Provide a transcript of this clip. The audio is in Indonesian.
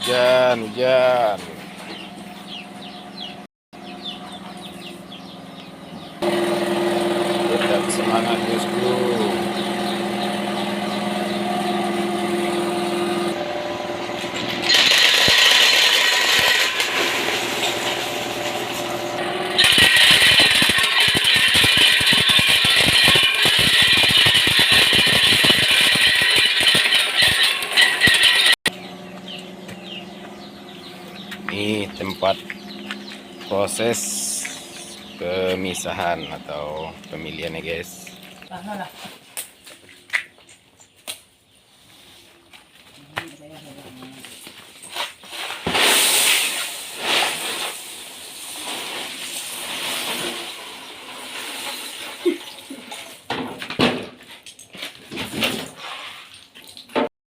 Hujan. Tetap semangat bosku. Ini tempat proses pemisahan atau pemilihan ya guys.